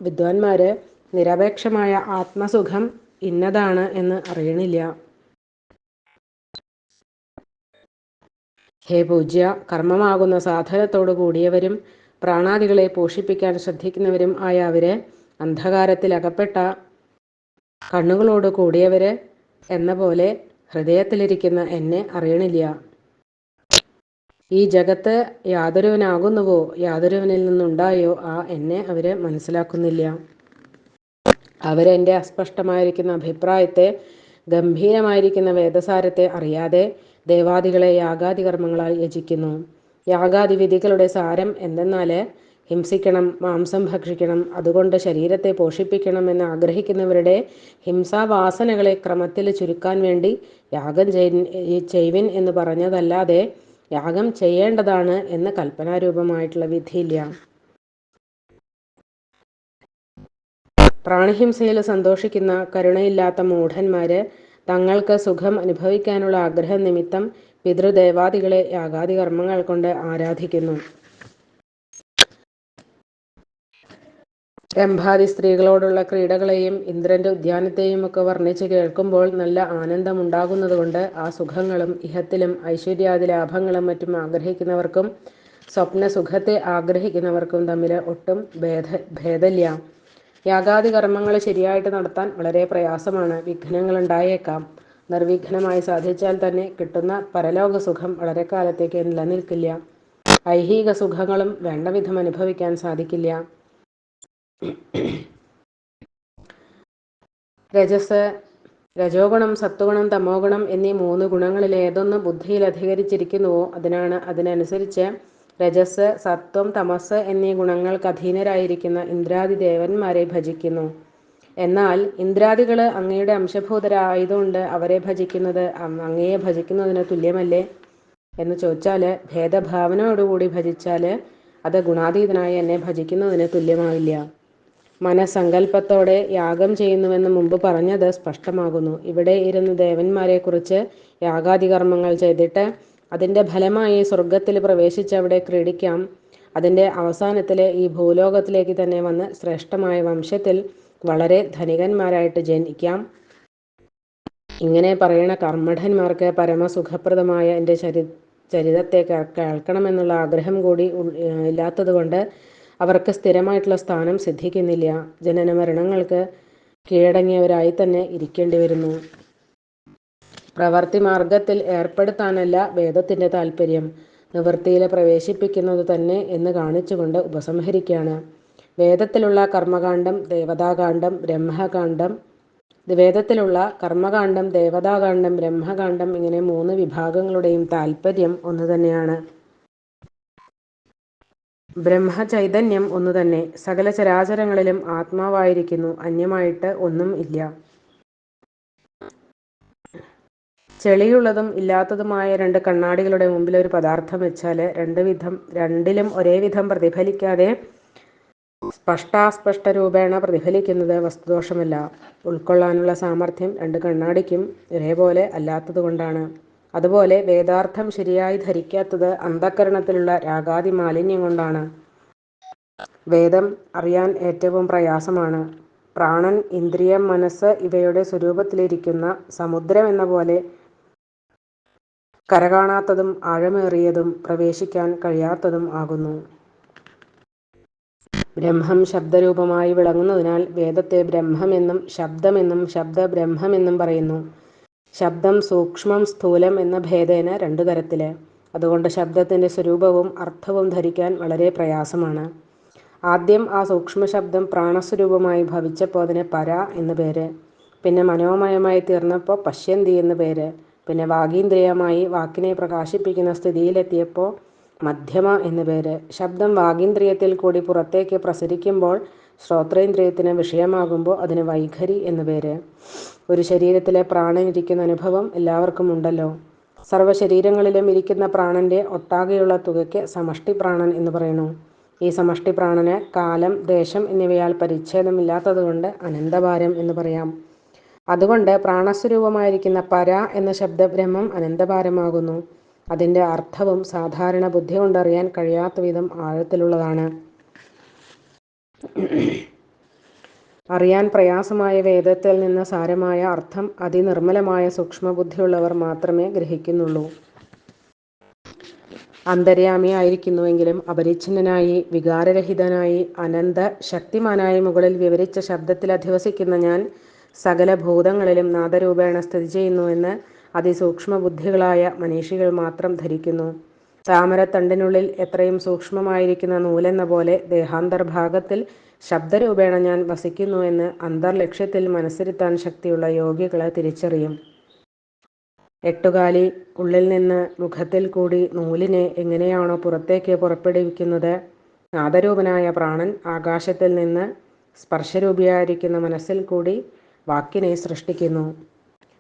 വിദ്വാൻമാര് നിരപേക്ഷമായ ആത്മസുഖം ഇന്നതാണ് എന്ന് അറിയണില്ല. ഹേ പൂജ്യ, കർമ്മമാകുന്ന സാധനത്തോടു കൂടിയവരും പ്രാണാദികളെ പോഷിപ്പിക്കാൻ ശ്രദ്ധിക്കുന്നവരും ആയ അവരെ അന്ധകാരത്തിൽ അകപ്പെട്ട കണ്ണുകളോട് കൂടിയവര് എന്ന പോലെ ഹൃദയത്തിലിരിക്കുന്ന എന്നെ അറിയണില്ല. ഈ ജഗത്ത് യാതൊരുവനാകുന്നുവോ യാതൊരുവനിൽ നിന്നുണ്ടായോ ആ എന്നെ അവര് മനസ്സിലാക്കുന്നില്ല. അവരെൻ്റെ അസ്പഷ്ടമായിരിക്കുന്ന അഭിപ്രായത്തെ ഗംഭീരമായിരിക്കുന്ന വേദസാരത്തെ അറിയാതെ ദേവാദികളെ യാഗാദി കർമ്മങ്ങളാൽ യജിക്കുന്നു. യാഗാദി വിധികളുടെ സാരം എന്തെന്നാൽ ഹിംസിക്കണം, മാംസം ഭക്ഷിക്കണം, അതുകൊണ്ട് ശരീരത്തെ പോഷിപ്പിക്കണം എന്ന് ആഗ്രഹിക്കുന്നവരുടെ ഹിംസാവാസനകളെ ക്രമത്തിൽ ചുരുക്കാൻ വേണ്ടി യാഗം ചെയ്വിൻ എന്ന് പറഞ്ഞതല്ലാതെ യാഗം ചെയ്യേണ്ടതാണ് എന്ന് കൽപ്പനാരൂപമായിട്ടുള്ള വിധിയില്ല. പ്രാണിഹിംസയിൽ സന്തോഷിക്കുന്ന കരുണയില്ലാത്ത മൂഢന്മാര് തങ്ങൾക്ക് സുഖം അനുഭവിക്കാനുള്ള ആഗ്രഹം നിമിത്തം പിതൃദേവാദികളെ യാഗാദി കർമ്മങ്ങൾ കൊണ്ട് ആരാധിക്കുന്നു. രംഭാദി സ്ത്രീകളോടുള്ള ക്രീഡകളെയും ഇന്ദ്രന്റെ ഉദ്യാനത്തെയും ഒക്കെ വർണ്ണിച്ച് കേൾക്കുമ്പോൾ നല്ല ആനന്ദമുണ്ടാകുന്നതുകൊണ്ട് ആ സുഖങ്ങളും ഇഹത്തിലും ഐശ്വര്യാദി ലാഭങ്ങളും മറ്റും ആഗ്രഹിക്കുന്നവർക്കും സ്വപ്നസുഖത്തെ ആഗ്രഹിക്കുന്നവർക്കും തമ്മിൽ ഒട്ടും ഭേദമില്ല. യാഗാദി കർമ്മങ്ങൾ ശരിയായിട്ട് നടത്താൻ വളരെ പ്രയാസമാണ്. വിഘ്നങ്ങൾ ഉണ്ടായേക്കാം. നിർവിഘ്നമായി സാധിച്ചാൽ തന്നെ കിട്ടുന്ന പരലോക സുഖം വളരെ കാലത്തേക്ക് നിലനിൽക്കില്ല. ഐഹിക സുഖങ്ങളും വേണ്ട വിധം അനുഭവിക്കാൻ സാധിക്കില്ല. രജസ്, രജോഗുണം, സത്വഗുണം, തമോഗുണം എന്നീ 3 ഗുണങ്ങളിൽ ഏതൊന്ന് ബുദ്ധിയിൽ അധികരിച്ചിരിക്കുന്നുവോ അതിനനുസരിച്ച് രജസ്, സത്വം, തമസ് എന്നീ ഗുണങ്ങൾക്ക് അധീനരായിരിക്കുന്ന ഇന്ദ്രാദി ദേവന്മാരെ ഭജിക്കുന്നു. എന്നാൽ ഇന്ദ്രാദികൾ അങ്ങയുടെ അംശഭൂതരായതുകൊണ്ട് അവരെ ഭജിക്കുന്നത് അങ്ങയെ ഭജിക്കുന്നതിന് തുല്യമല്ലേ എന്ന് ചോദിച്ചാൽ, ഭേദഭാവനയോടുകൂടി ഭജിച്ചാൽ അത് ഗുണാതീതനായി എന്നെ ഭജിക്കുന്നതിന് തുല്യമാവില്ല. മനസ്സങ്കല്പത്തോടെ യാഗം ചെയ്യുന്നുവെന്ന് മുമ്പ് പറഞ്ഞത് സ്പഷ്ടമാകുന്നു. ഇവിടെ ഇരുന്ന് ദേവന്മാരെക്കുറിച്ച് യാഗാദികർമ്മങ്ങൾ ചെയ്തിട്ട് അതിൻ്റെ ഫലമായി സ്വർഗത്തിൽ പ്രവേശിച്ച് അവിടെ ക്രീഡിക്കാം. അതിൻ്റെ അവസാനത്തിൽ ഈ ഭൂലോകത്തിലേക്ക് തന്നെ വന്ന് ശ്രേഷ്ഠമായ വംശത്തിൽ വളരെ ധനികന്മാരായിട്ട് ജനിക്കാം. ഇങ്ങനെ പറയണ കർമ്മഠന്മാർക്ക് പരമസുഖപ്രദമായ എൻ്റെ ചരിതത്തെ കേൾക്കണമെന്നുള്ള ആഗ്രഹം കൂടി ഇല്ലാത്തതുകൊണ്ട് അവർക്ക് സ്ഥിരമായിട്ടുള്ള സ്ഥാനം സിദ്ധിക്കുന്നില്ല. ജനന മരണങ്ങൾക്ക് കീഴടങ്ങിയവരായി തന്നെ ഇരിക്കേണ്ടി വരുന്നു. പ്രവർത്തി മാർഗത്തിൽ ഏർപ്പെടുത്താനല്ല വേദത്തിൻ്റെ താല്പര്യം, നിവൃത്തിയിൽ പ്രവേശിപ്പിക്കുന്നത് തന്നെ എന്ന് കാണിച്ചുകൊണ്ട് ഉപസംഹരിക്കുകയാണ്. വേദത്തിലുള്ള കർമ്മകാന്ഡം, ദേവതാകാന്ഡം, ബ്രഹ്മകാന്ഡം വേദത്തിലുള്ള കർമ്മകാന്ഡം, ദേവതാകാന്ഡം, ബ്രഹ്മകാന്ഡം ഇങ്ങനെ 3 വിഭാഗങ്ങളുടെയും താല്പര്യം ഒന്നു തന്നെയാണ്. ബ്രഹ്മചൈതന്യം ഒന്നു തന്നെ. സകല ചരാചരങ്ങളിലും ആത്മാവായിരിക്കുന്നു. അന്യമായിട്ട് ഒന്നും ഇല്ല. ചെളിയുള്ളതും ഇല്ലാത്തതുമായ 2 കണ്ണാടികളുടെ മുമ്പിൽ ഒരു പദാർത്ഥം വെച്ചാൽ രണ്ടിലും ഒരേ വിധം പ്രതിഫലിക്കാതെ സ്പഷ്ടാസ്പഷ്ട രൂപേണ പ്രതിഫലിക്കുന്നത് വസ്തുദോഷമല്ല. ഉൾക്കൊള്ളാനുള്ള സാമർഥ്യം 2 കണ്ണാടിക്കും ഒരേപോലെ അല്ലാത്തതുകൊണ്ടാണ്. അതുപോലെ വേദാർത്ഥം ശരിയായി ധരിക്കാത്തത് അന്ധഃകരണത്തിലുള്ള രാഗാദി മാലിന്യം കൊണ്ടാണ്. വേദം അറിയാൻ ഏറ്റവും പ്രയാസമാണ്. പ്രാണൻ, ഇന്ദ്രിയം, മനസ്സ് ഇവയുടെ സ്വരൂപത്തിലിരിക്കുന്ന സമുദ്രം എന്ന പോലെ കരകാണാത്തതും ആഴമേറിയതും പ്രവേശിക്കാൻ കഴിയാത്തതും ആകുന്നു. ബ്രഹ്മം ശബ്ദരൂപമായി വിളങ്ങുന്നതിനാൽ വേദത്തെ ബ്രഹ്മമെന്നും ശബ്ദമെന്നും ശബ്ദബ്രഹ്മമെന്നും പറയുന്നു. ശബ്ദം സൂക്ഷ്മം സ്ഥൂലം എന്ന ഭേദേന 2 തരത്തിൽ. അതുകൊണ്ട് ശബ്ദത്തിൻ്റെ സ്വരൂപവും അർത്ഥവും ധരിക്കാൻ വളരെ പ്രയാസമാണ്. ആദ്യം ആ സൂക്ഷ്മശബ്ദം പ്രാണസ്വരൂപമായി ഭവിച്ചപ്പോൾ അതിന് പര എന്ന് പേര്, പിന്നെ മനോമയമായി തീർന്നപ്പോൾ പശ്യന്തി എന്ന് പേര്, പിന്നെ വാഗീന്ദ്രിയമായി വാക്കിനെ പ്രകാശിപ്പിക്കുന്ന സ്ഥിതിയിലെത്തിയപ്പോൾ മധ്യമ എന്ന് പേര്. ശബ്ദം വാഗീന്ദ്രിയത്തിൽ കൂടി പുറത്തേക്ക് പ്രസരിക്കുമ്പോൾ ശ്രോത്രേന്ദ്രിയത്തിന് വിഷയമാകുമ്പോൾ അതിന് വൈഖരി എന്ന് പേര്. ഒരു ശരീരത്തിലെ പ്രാണനിരിക്കുന്ന അനുഭവം എല്ലാവർക്കും ഉണ്ടല്ലോ. സർവ്വശരീരങ്ങളിലും ഇരിക്കുന്ന പ്രാണന്റെ ഒട്ടാകെയുള്ള തുകയ്ക്ക് സമഷ്ടി പ്രാണൻ എന്ന് പറയുന്നു. ഈ സമഷ്ടി പ്രാണന് കാലം, ദേശം എന്നിവയാൽ പരിച്ഛേദമില്ലാത്തതുകൊണ്ട് അനന്തഭാരം എന്ന് പറയാം. അതുകൊണ്ട് പ്രാണസ്വരൂപമായിരിക്കുന്ന പര എന്ന ശബ്ദബ്രഹ്മം അനന്തഭാരമാകുന്നു. അതിൻ്റെ അർത്ഥവും സാധാരണ ബുദ്ധി കൊണ്ടറിയാൻ കഴിയാത്ത വിധം ആഴത്തിലുള്ളതാണ്. അറിയാൻ പ്രയാസമായ വേദത്തിൽ നിന്ന് സാരമായ അർത്ഥം അതിനിർമ്മലമായ സൂക്ഷ്മബുദ്ധിയുള്ളവർ മാത്രമേ ഗ്രഹിക്കുന്നുള്ളൂ. അന്തര്യാമിയായിരിക്കുന്നുവെങ്കിലും അപരിച്ഛിന്നനായി വികാരരഹിതനായി അനന്ത ശക്തിമാനായി മുകളിൽ വിവരിച്ച ശബ്ദത്തിൽ അധിവസിക്കുന്ന ഞാൻ സകല ഭൂതങ്ങളിലും നാദരൂപേണ സ്ഥിതി ചെയ്യുന്നുവെന്ന് അതിസൂക്ഷ്മബുദ്ധികളായ മനീഷികൾ മാത്രം ധരിക്കുന്നു. താമരത്തണ്ടിനുള്ളിൽ എത്രയും സൂക്ഷ്മമായിരിക്കുന്ന നൂലെന്ന പോലെ ദേഹാന്തർഭാഗത്തിൽ ശബ്ദരൂപേണ ഞാൻ വസിക്കുന്നുവെന്ന് അന്തർലക്ഷ്യത്തിൽ മനസ്സിരുത്താൻ ശക്തിയുള്ള യോഗികളെ തിരിച്ചറിയും. 8 കാലി ഉള്ളിൽ നിന്ന് മുഖത്തിൽ കൂടി നൂലിനെ എങ്ങനെയാണോ പുറത്തേക്ക് പുറപ്പെടുവിക്കുന്നത്, നാദരൂപനായ പ്രാണൻ ആകാശത്തിൽ നിന്ന് സ്പർശരൂപിയായിരിക്കുന്ന മനസ്സിൽ കൂടി വാക്കിനെ സൃഷ്ടിക്കുന്നു.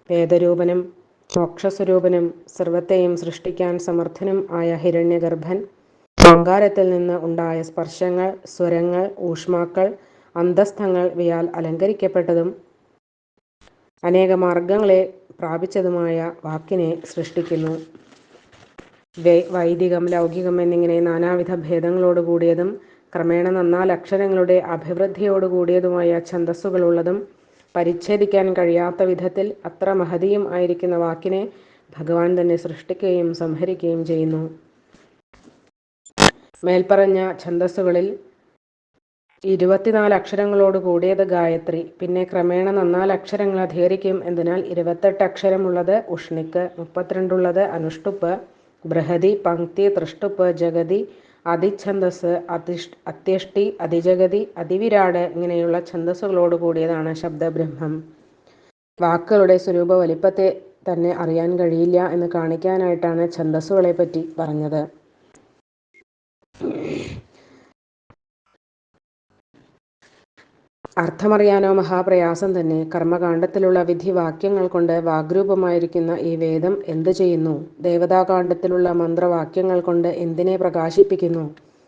വേദരൂപനും മോക്ഷസ്വരൂപനും സർവത്തെയും സൃഷ്ടിക്കാൻ സമർത്ഥനും ആയ ഹിരണ്യഗർഭൻ ഓങ്കാരത്തിൽ നിന്ന് ഉണ്ടായ സ്പർശങ്ങൾ, സ്വരങ്ങൾ, ഊഷ്മാക്കൾ, അന്തസ്ഥങ്ങൾ ഇവയാൽ അലങ്കരിക്കപ്പെട്ടതും അനേക മാർഗങ്ങളെ പ്രാപിച്ചതുമായ വാക്കിനെ സൃഷ്ടിക്കുന്നു. വൈദികം, ലൗകികം എന്നിങ്ങനെ നാനാവിധ ഭേദങ്ങളോട് കൂടിയതും ക്രമേണ 14 അക്ഷരങ്ങളുടെ അഭിവൃദ്ധിയോടുകൂടിയതുമായ ഛന്ദസ്സുകളുള്ളതും പരിച്ഛേദിക്കാൻ കഴിയാത്ത വിധത്തിൽ അത്ര മഹതിയും ആയിരിക്കുന്ന വാക്കിനെ ഭഗവാൻ തന്നെ സൃഷ്ടിക്കുകയും സംഹരിക്കുകയും ചെയ്യുന്നു. മേൽപ്പറഞ്ഞ ഛന്ദസ്സുകളിൽ 24 അക്ഷരങ്ങളോട് കൂടിയത് ഗായത്രി. പിന്നെ ക്രമേണ 14 അക്ഷരങ്ങൾ അധികരിക്കും. എന്തിനാൽ 28 അക്ഷരമുള്ളത് ഉഷ്ണിക്ക്, 32 അനുഷ്ടുപ്പ്, ബൃഹതി, പങ്ക്തി, തൃഷ്ടുപ്പ്, ജഗതി, അതിഛന്ദസ്, അത്യഷ്ടി, അതിജഗതി, അതിവിരാട് ഇങ്ങനെയുള്ള ഛന്ദസ്സുകളോട് കൂടിയതാണ് ശബ്ദബ്രഹ്മം. വാക്കുകളുടെ സ്വരൂപ വലിപ്പത്തെ തന്നെ അറിയാൻ കഴിയില്ല എന്ന് കാണിക്കാനായിട്ടാണ് ഛന്ദസ്സുകളെ പറ്റി പറഞ്ഞത്. അർത്ഥമറിയാനോ മഹാപ്രയാസം തന്നെ. കർമ്മകാണ്ഡത്തിലുള്ള വിധിവാക്യങ്ങൾ കൊണ്ട് വാഗ്രൂപമായിരിക്കുന്ന ഈ വേദം എന്തു ചെയ്യുന്നു? ദേവതാകാണ്ഡത്തിലുള്ള മന്ത്രവാക്യങ്ങൾ കൊണ്ട് എന്തിനെ പ്രകാശിപ്പിക്കുന്നു?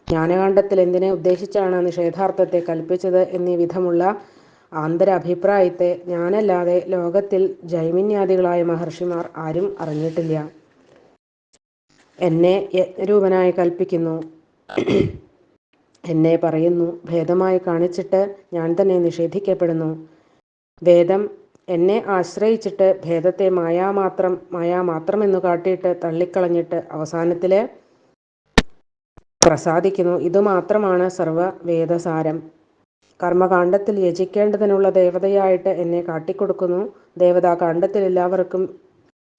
ജ്ഞാനകാണ്ഡത്തിൽ എന്തിനെ ഉദ്ദേശിച്ചാണ് നിഷേധാർത്ഥത്തെ കൽപ്പിച്ചത് എന്നീ വിധമുള്ള ആന്തരാഭിപ്രായത്തെ ഞാനല്ലാതെ ലോകത്തിൽ ജൈമിന്യാദികളായ മഹർഷിമാർ ആരും അറിഞ്ഞിട്ടില്ല. എന്നെ യജ്ഞരൂപനായി കൽപ്പിക്കുന്നു, എന്നെ പറയുന്നു, ഭേദമായി കാണിച്ചിട്ട് ഞാൻ തന്നെ നിഷേധിക്കപ്പെടുന്നു. വേദം എന്നെ ആശ്രയിച്ചിട്ട് ഭേദത്തെ മായാമാത്രമെന്നു കാട്ടിയിട്ട് തള്ളിക്കളഞ്ഞിട്ട് അവസാനത്തില് പ്രസാദിക്കുന്നു. ഇതുമാത്രമാണ് സർവ വേദസാരം. കർമ്മകാണ്ഡത്തിൽ യജിക്കേണ്ടതിനുള്ള ദേവതയായിട്ട് എന്നെ കാട്ടിക്കൊടുക്കുന്നു. ദേവതാകാണ്ഡത്തിൽ എല്ലാവർക്കും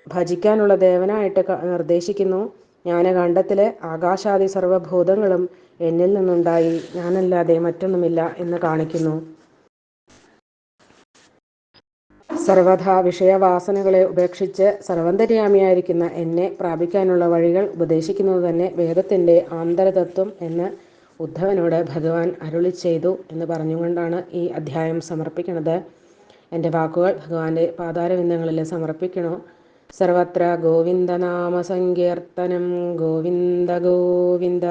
ഭജിക്കാനുള്ള ദേവനായിട്ട് നിർദ്ദേശിക്കുന്നു. ജ്ഞാനകാണ്ഡത്തിലെ ആകാശാദി സർവഭൂതങ്ങളും എന്നിൽ നിന്നുണ്ടായി, ഞാനല്ലാതെ മറ്റൊന്നുമില്ല എന്ന് കാണിക്കുന്നു. സർവഥാ വിഷയവാസനകളെ ഉപേക്ഷിച്ച് സർവന്തര്യാമിയായിരിക്കുന്ന എന്നെ പ്രാപിക്കാനുള്ള വഴികൾ ഉപദേശിക്കുന്നത് തന്നെ വേദത്തിൻ്റെ ആന്തരതത്വം എന്ന് ഉദ്ധവനോട് ഭഗവാൻ അരുളി ചെയ്തു എന്ന് പറഞ്ഞുകൊണ്ടാണ് ഈ അധ്യായം സമർപ്പിക്കുന്നത്. എൻ്റെ വാക്കുകൾ ഭഗവാന്റെ പാതാരവിന്ദങ്ങളിൽ സമർപ്പിക്കണു. സർവത്ര ഗോവിന്ദനാമ സങ്കീർത്തനം. ഗോവിന്ദ ഗോവിന്ദ.